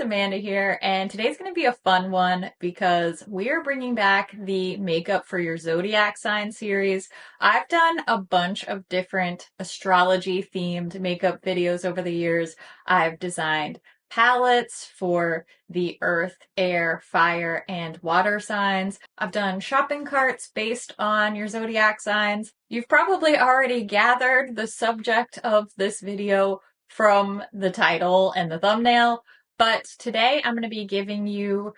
Amanda here, and today's going to be a fun one because we are bringing back the Makeup for Your Zodiac Sign series. I've done a bunch of different astrology themed makeup videos over the years. I've designed palettes for the earth, air, fire, and water signs. I've done shopping carts based on your zodiac signs. You've probably already gathered the subject of this video from the title and the thumbnail, but today I'm going to be giving you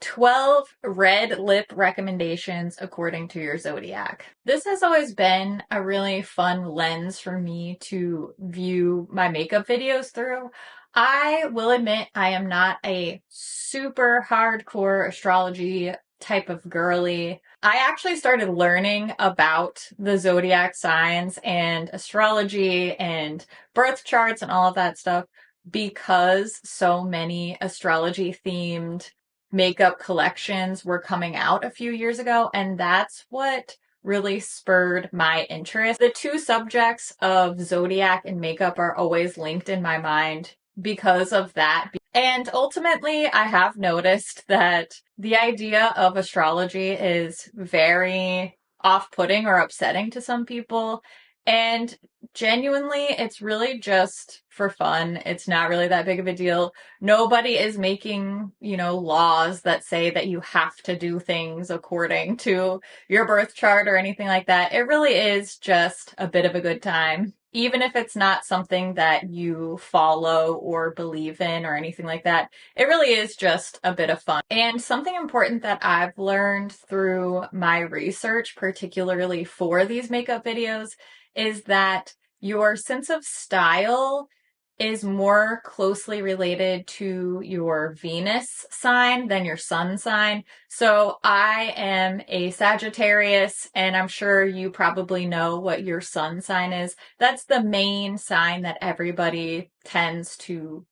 12 red lip recommendations according to your zodiac. This has always been a really fun lens for me to view my makeup videos through. I will admit I am not a super hardcore astrology type of girly. I actually started learning about the zodiac signs and astrology and birth charts and all of that stuff because so many astrology themed makeup collections were coming out a few years ago, and that's what really spurred my interest. The two subjects of zodiac and makeup are always linked in my mind because of that. And ultimately, I have noticed that the idea of astrology is very off-putting or upsetting to some people. And genuinely, it's really just for fun. It's not really that big of a deal. Nobody is making, laws that say that you have to do things according to your birth chart or anything like that. It really is just a bit of a good time. Even if it's not something that you follow or believe in or anything like that, it really is just a bit of fun. And something important that I've learned through my research, particularly for these makeup videos, is that your sense of style is more closely related to your Venus sign than your sun sign. So I am a Sagittarius, and I'm sure you probably know what your sun sign is. That's the main sign that everybody tends to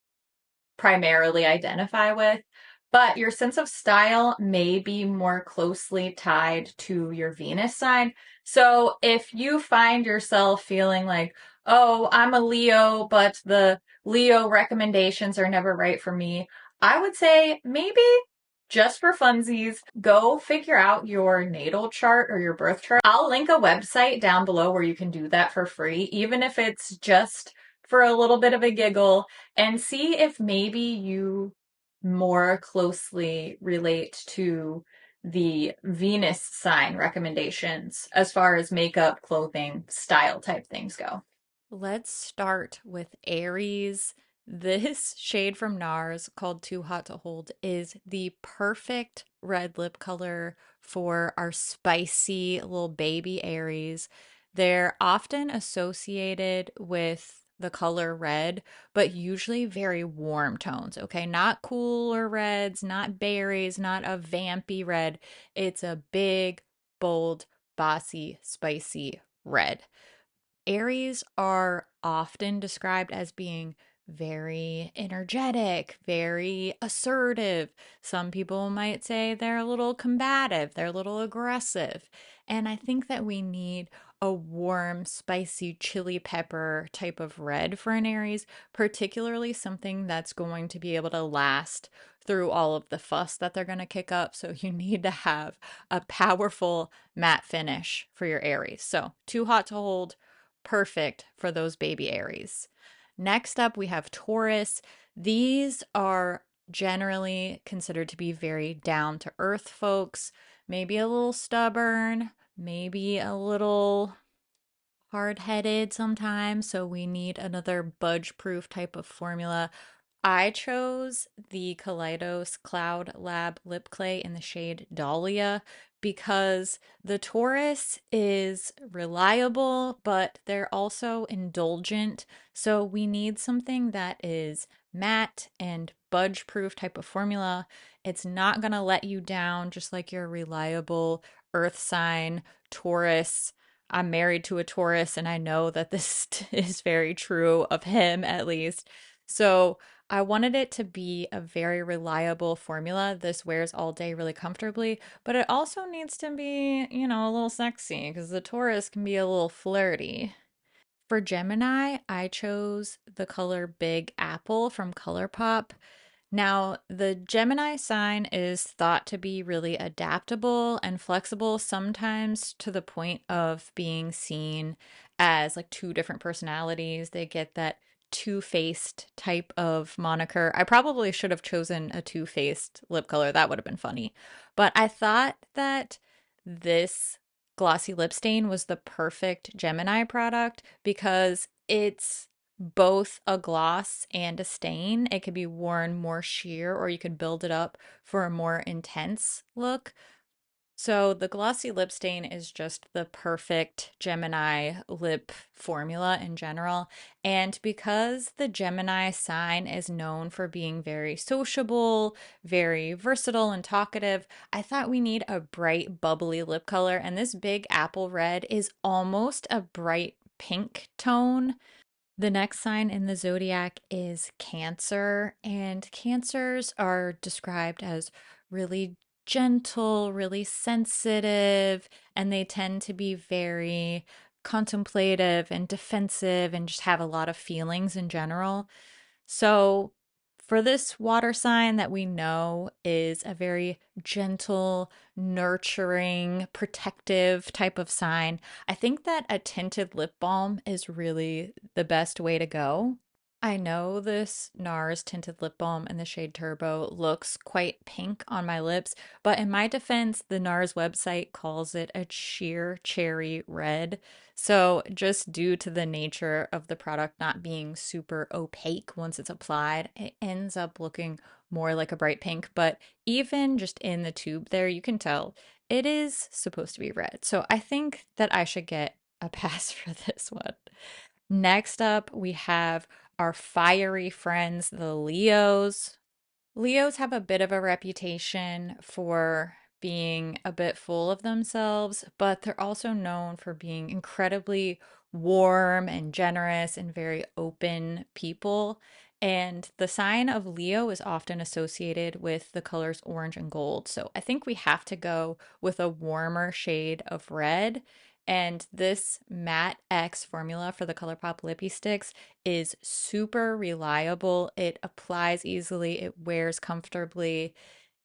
primarily identify with. But your sense of style may be more closely tied to your Venus sign. So if you find yourself feeling like, oh, I'm a Leo, but the Leo recommendations are never right for me, I would say maybe just for funsies, go figure out your natal chart or your birth chart. I'll link a website down below where you can do that for free, even if it's just for a little bit of a giggle, and see if maybe you more closely relate to the Venus sign recommendations as far as makeup, clothing, style type things go. Let's start with Aries. This shade from NARS called Too Hot to Hold is the perfect red lip color for our spicy little baby Aries. They're often associated with the color red, but usually very warm tones, okay? Not cooler reds, not berries, not a vampy red. It's a big, bold, bossy, spicy red. Aries are often described as being very energetic, very assertive. Some people might say they're a little combative, they're a little aggressive. And I think that we need a warm, spicy, chili pepper type of red for an Aries, particularly something that's going to be able to last through all of the fuss that they're going to kick up. So you need to have a powerful matte finish for your Aries. So, Too Hot to Hold, perfect for those baby Aries. Next up, we have Taurus. These are generally considered to be very down to earth folks, maybe a little stubborn, maybe a little hard headed sometimes. So we need another budge proof type of formula. I chose the Kaleidos Cloud Lab Lip Clay in the shade Dahlia because the Taurus is reliable, but they're also indulgent. So we need something that is matte and budge proof type of formula. It's not going to let you down, just like your reliable earth sign Taurus. I'm married to a Taurus, and I know that this is very true of him, at least. So I wanted it to be a very reliable formula. This wears all day really comfortably, but it also needs to be, a little sexy because the Taurus can be a little flirty. For Gemini, I chose the color Big Apple from ColourPop. Now, the Gemini sign is thought to be really adaptable and flexible, sometimes to the point of being seen as like two different personalities. They get that two-faced type of moniker. I probably should have chosen a two-faced lip color. That would have been funny. But I thought that this glossy lip stain was the perfect Gemini product because it's both a gloss and a stain. It could be worn more sheer, or you could build it up for a more intense look. So the glossy lip stain is just the perfect Gemini lip formula in general. And because the Gemini sign is known for being very sociable, very versatile and talkative, I thought we need a bright, bubbly lip color. And this big apple red is almost a bright pink tone. The next sign in the zodiac is Cancer, and Cancers are described as really gentle, really sensitive, and they tend to be very contemplative and defensive and just have a lot of feelings in general. So, for this water sign that we know is a very gentle, nurturing, protective type of sign, I think that a tinted lip balm is really the best way to go. I know this NARS tinted lip balm in the shade Turbo looks quite pink on my lips, but in my defense, the NARS website calls it a sheer cherry red. So, just due to the nature of the product not being super opaque once it's applied, it ends up looking more like a bright pink. But even just in the tube there, you can tell it is supposed to be red. So, I think that I should get a pass for this one. Next up, we have our fiery friends, the Leos. Leos have a bit of a reputation for being a bit full of themselves, but they're also known for being incredibly warm and generous and very open people. And the sign of Leo is often associated with the colors orange and gold. So I think we have to go with a warmer shade of red. And this Matte X formula for the ColourPop Lippie Sticks is super reliable. It applies easily, it wears comfortably.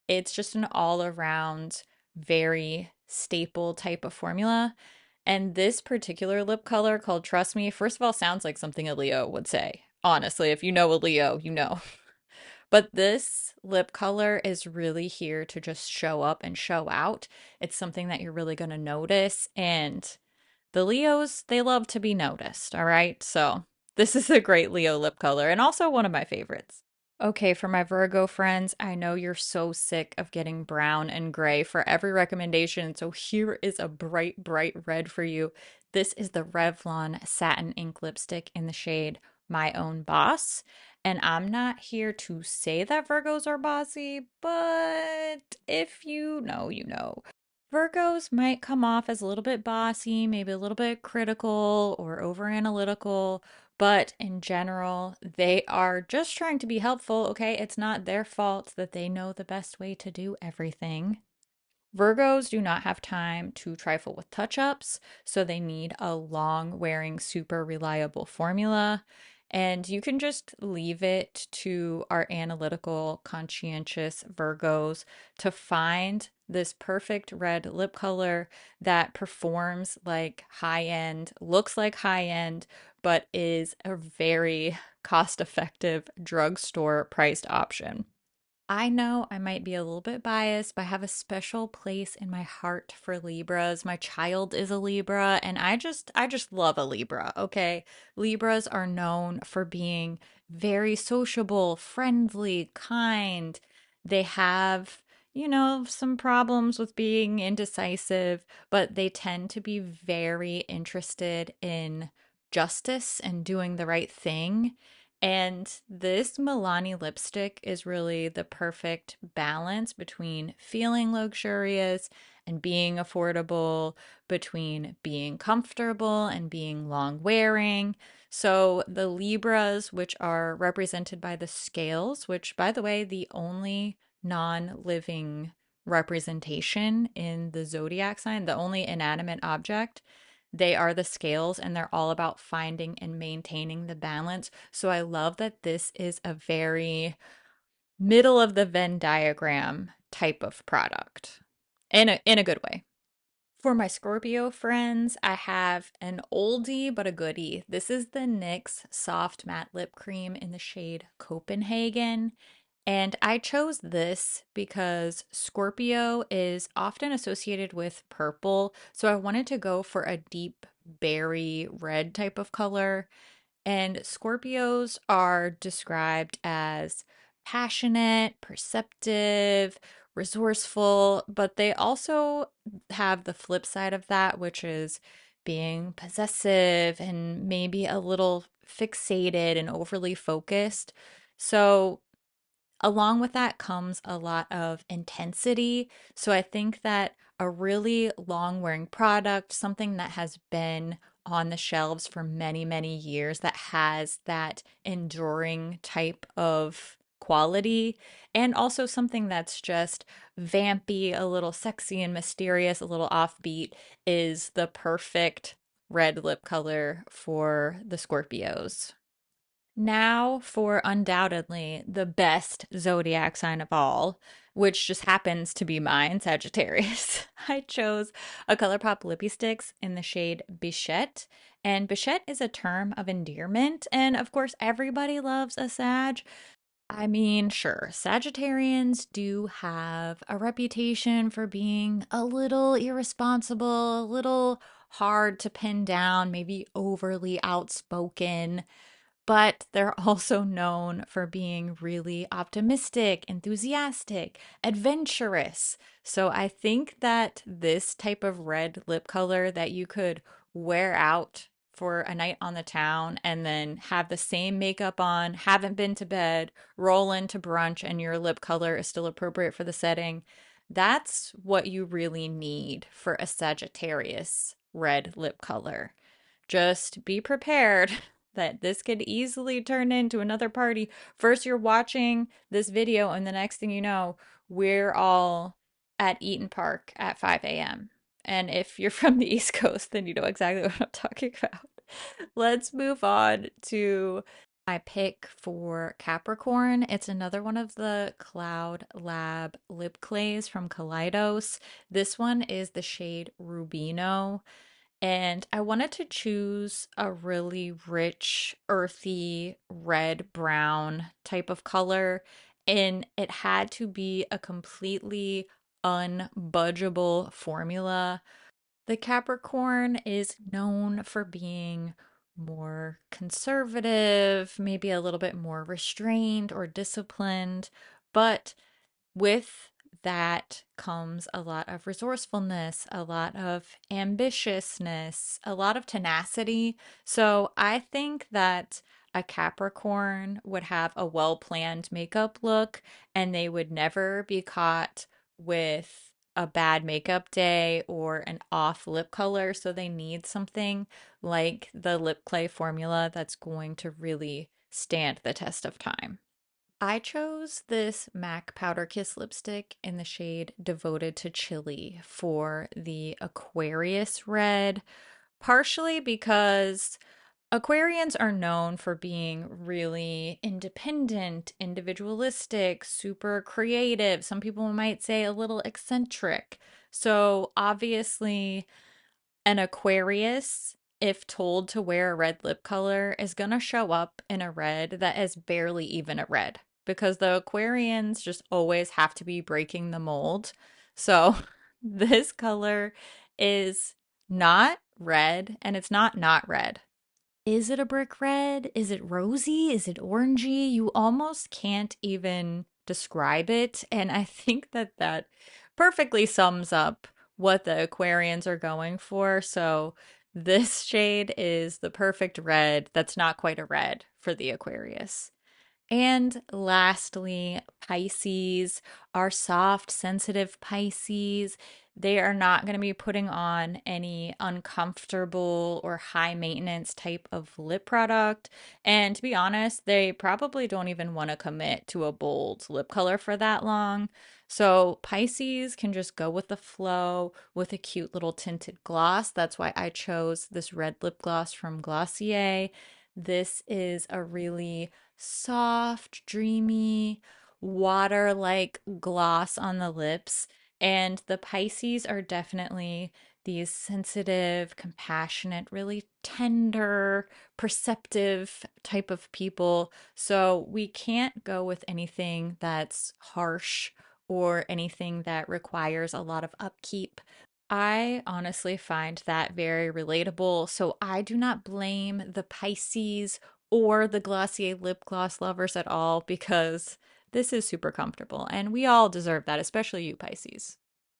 It's just an all around, very staple type of formula. And this particular lip color called Trust Me, first of all, sounds like something a Leo would say. Honestly, if you know a Leo, you know. But this lip color is really here to just show up and show out. It's something that you're really going to notice. And the Leos, they love to be noticed, all right? So this is a great Leo lip color and also one of my favorites. Okay, for my Virgo friends, I know you're so sick of getting brown and gray for every recommendation, so here is a bright, bright red for you. This is the Revlon Satin Ink Lipstick in the shade My Own Boss. And I'm not here to say that Virgos are bossy, but if you know, you know. Virgos might come off as a little bit bossy, maybe a little bit critical or over analytical, but in general, they are just trying to be helpful, okay? It's not their fault that they know the best way to do everything. Virgos do not have time to trifle with touch ups, so they need a long wearing, super reliable formula. And you can just leave it to our analytical, conscientious Virgos to find this perfect red lip color that performs like high end, looks like high end, but is a very cost effective drugstore priced option. I know I might be a little bit biased, but I have a special place in my heart for Libras. My child is a Libra, and I just love a Libra, okay? Libras are known for being very sociable, friendly, kind. They have, some problems with being indecisive, but they tend to be very interested in justice and doing the right thing. And this Milani lipstick is really the perfect balance between feeling luxurious and being affordable, between being comfortable and being long wearing. So the Libras, which are represented by the scales, which, by the way, the only non-living representation in the zodiac sign, the only inanimate object, they are the scales and they're all about finding and maintaining the balance. So I love that this is a very middle of the Venn diagram type of product in a good way. For my Scorpio friends, I have an oldie but a goodie. This is the NYX Soft Matte Lip Cream in the shade Copenhagen. And I chose this because Scorpio is often associated with purple. So I wanted to go for a deep berry red type of color. And Scorpios are described as passionate, perceptive, resourceful, but they also have the flip side of that, which is being possessive and maybe a little fixated and overly focused. So along with that comes a lot of intensity. So I think that a really long wearing product, something that has been on the shelves for many, many years, that has that enduring type of quality, and also something that's just vampy, a little sexy and mysterious, a little offbeat, is the perfect red lip color for the Scorpios. Now for undoubtedly the best zodiac sign of all, which just happens to be mine, Sagittarius. I chose a ColourPop Lippy Sticks in the shade Bichette. And Bichette is a term of endearment. And of course, everybody loves a Sag. I mean, sure, Sagittarians do have a reputation for being a little irresponsible, a little hard to pin down, maybe overly outspoken, but they're also known for being really optimistic, enthusiastic, adventurous. So I think that this type of red lip color that you could wear out for a night on the town and then have the same makeup on, haven't been to bed, roll into brunch, and your lip color is still appropriate for the setting. That's what you really need for a Sagittarius red lip color. Just be prepared that this could easily turn into another party. First, you're watching this video, and the next thing you know, we're all at Eaton Park at 5 a.m. And if you're from the East Coast, then you know exactly what I'm talking about. Let's move on to my pick for Capricorn. It's another one of the Cloud Lab lip clays from Kaleidos. This one is the shade Rubino. And I wanted to choose a really rich, earthy, red brown type of color. And it had to be a completely unbudgeable formula. The Capricorn is known for being more conservative, maybe a little bit more restrained or disciplined, but with that comes a lot of resourcefulness, a lot of ambitiousness, a lot of tenacity. So I think that a Capricorn would have a well planned makeup look and they would never be caught with a bad makeup day or an off lip color. So they need something like the lip clay formula that's going to really stand the test of time. I chose this MAC Powder Kiss lipstick in the shade Devoted to Chili for the Aquarius red, partially because Aquarians are known for being really independent, individualistic, super creative. Some people might say a little eccentric. So obviously, an Aquarius, if told to wear a red lip color, is going to show up in a red that is barely even a red because the Aquarians just always have to be breaking the mold. So this color is not red and it's not red. Is it a brick red? Is it rosy? Is it orangey? You almost can't even describe it. And I think that that perfectly sums up what the Aquarians are going for. So this shade is the perfect red that's not quite a red for the Aquarius. And lastly, Pisces are soft, sensitive Pisces. They are not going to be putting on any uncomfortable or high maintenance type of lip product. And to be honest, they probably don't even want to commit to a bold lip color for that long. So Pisces can just go with the flow with a cute little tinted gloss. That's why I chose this red lip gloss from Glossier. This is a really soft, dreamy, water-like gloss on the lips. And the Pisces are definitely these sensitive, compassionate, really tender, perceptive type of people. So we can't go with anything that's harsh or anything that requires a lot of upkeep. I honestly find that very relatable. So I do not blame the Pisces or the Glossier lip gloss lovers at all because this is super comfortable and we all deserve that, especially you, Pisces.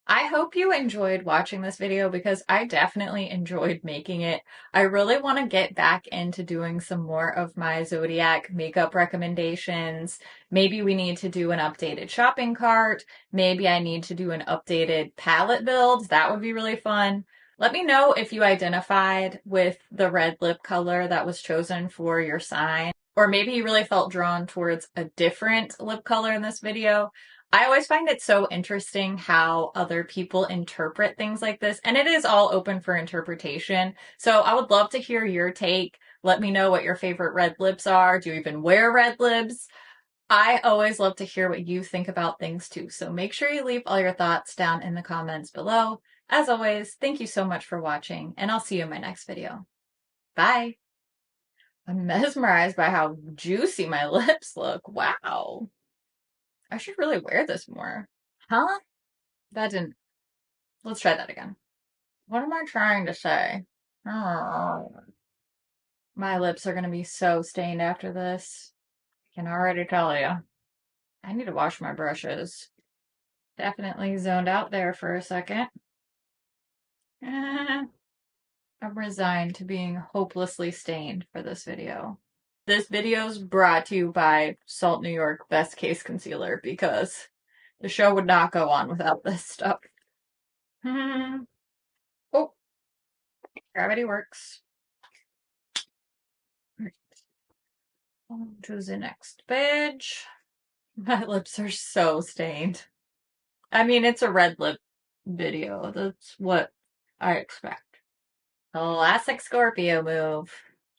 I hope you enjoyed watching this video because I definitely enjoyed making it. I really want to get back into doing some more of my Zodiac makeup recommendations. Maybe we need to do an updated shopping cart. Maybe I need to do an updated palette build. That would be really fun. Let me know if you identified with the red lip color that was chosen for your sign, or maybe you really felt drawn towards a different lip color in this video. I always find it so interesting how other people interpret things like this, and it is all open for interpretation. So I would love to hear your take. Let me know what your favorite red lips are. Do you even wear red lips? I always love to hear what you think about things too. So make sure you leave all your thoughts down in the comments below. As always, thank you so much for watching, and I'll see you in my next video. Bye. I'm mesmerized by how juicy my lips look. Wow. I should really wear this more. Huh? That didn't. Let's try that again. What am I trying to say? Oh, my lips are going to be so stained after this. I can already tell you. I need to wash my brushes. Definitely zoned out there for a second. I'm resigned to being hopelessly stained for this video. This video's brought to you by Salt New York Best Case Concealer because the show would not go on without this stuff. Oh, gravity works. On to the next page. My lips are so stained. I mean, it's a red lip video. That's what I expect. Classic Scorpio move.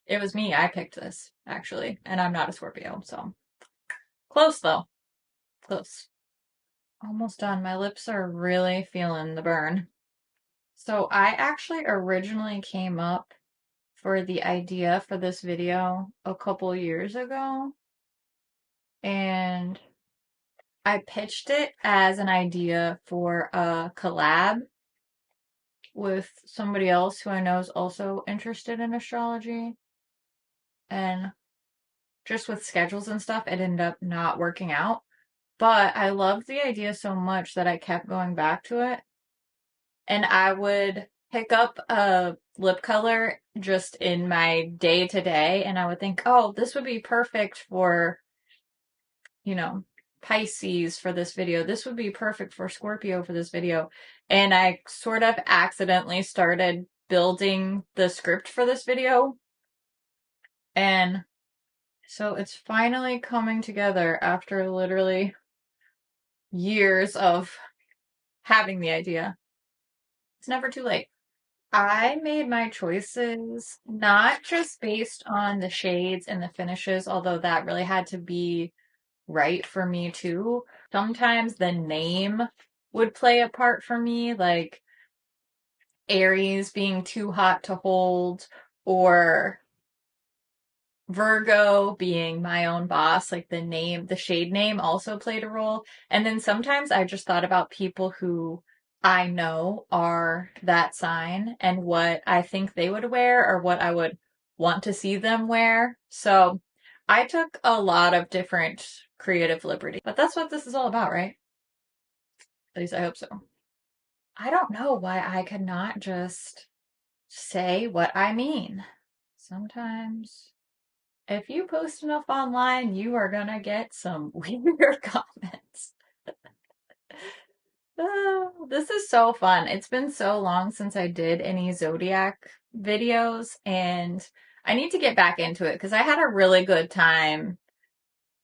It was me. I picked this, actually. And I'm not a Scorpio, so. Close, though. Close. Almost done. My lips are really feeling the burn. So I actually originally came up for the idea for this video a couple years ago. And I pitched it as an idea for a collab with somebody else who I know is also interested in astrology. And just with schedules and stuff, it ended up not working out. But I loved the idea so much that I kept going back to it. And I would pick up a lip color just in my day to day, and I would think, oh, this would be perfect for, you know, Pisces for this video. This would be perfect for Scorpio for this video. And I sort of accidentally started building the script for this video. And so it's finally coming together after literally years of having the idea. It's never too late. I made my choices not just based on the shades and the finishes, although that really had to be right for me too. Sometimes the name would play a part for me, like Aries being too hot to hold, or Virgo being my own boss, like the name, the shade name also played a role. And then sometimes I just thought about people who I know are that sign and what I think they would wear or what I would want to see them wear. So I took a lot of different creative liberty, but that's what this is all about, right? At least I hope so. I don't know why I could not just say what I mean. Sometimes if you post enough online, you are gonna get some weird comments. Oh, this is so fun. It's been so long since I did any Zodiac videos, and I need to get back into it because I had a really good time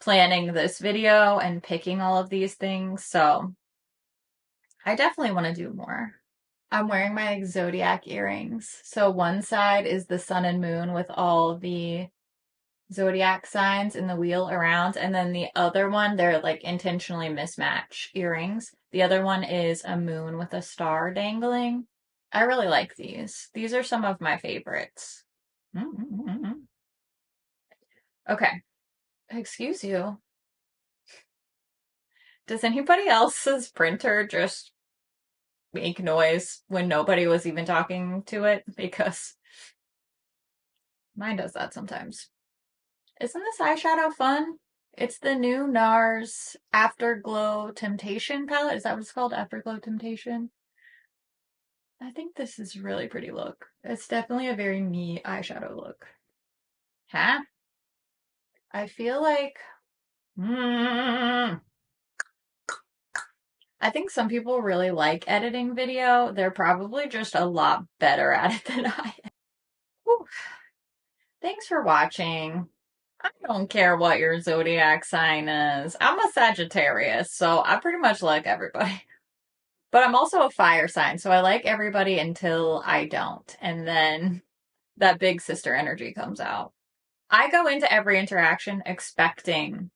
planning this video and picking all of these things, so I definitely want to do more. I'm wearing my Zodiac earrings. So one side is the sun and moon with all the zodiac signs in the wheel around. And then the other one, they're like intentionally mismatch earrings. The other one is a moon with a star dangling. I really like these. These are some of my favorites. Okay, excuse you. Does anybody else's printer just make noise when nobody was even talking to it? Because mine does that sometimes. Isn't this eyeshadow fun? It's the new NARS Afterglow Temptation palette. Is that what it's called? Afterglow Temptation? I think this is a really pretty look. It's definitely a very me eyeshadow look. Huh? I feel like... I think some people really like editing video. They're probably just a lot better at it than I am. Whew. Thanks for watching. I don't care what your zodiac sign is. I'm a Sagittarius, so I pretty much like everybody. But I'm also a fire sign, so I like everybody until I don't. And then that big sister energy comes out. I go into every interaction expecting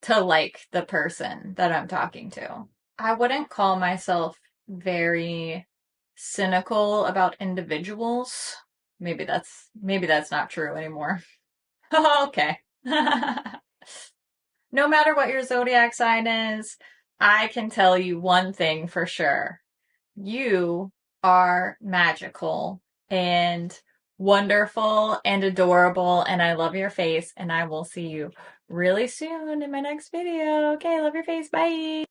to like the person that I'm talking to. I wouldn't call myself very cynical about individuals. Maybe that's not true anymore. Okay. No matter what your zodiac sign is, I can tell you one thing for sure. You are magical and wonderful and adorable, and I love your face, and I will see you really soon in my next video. Okay, love your face. Bye.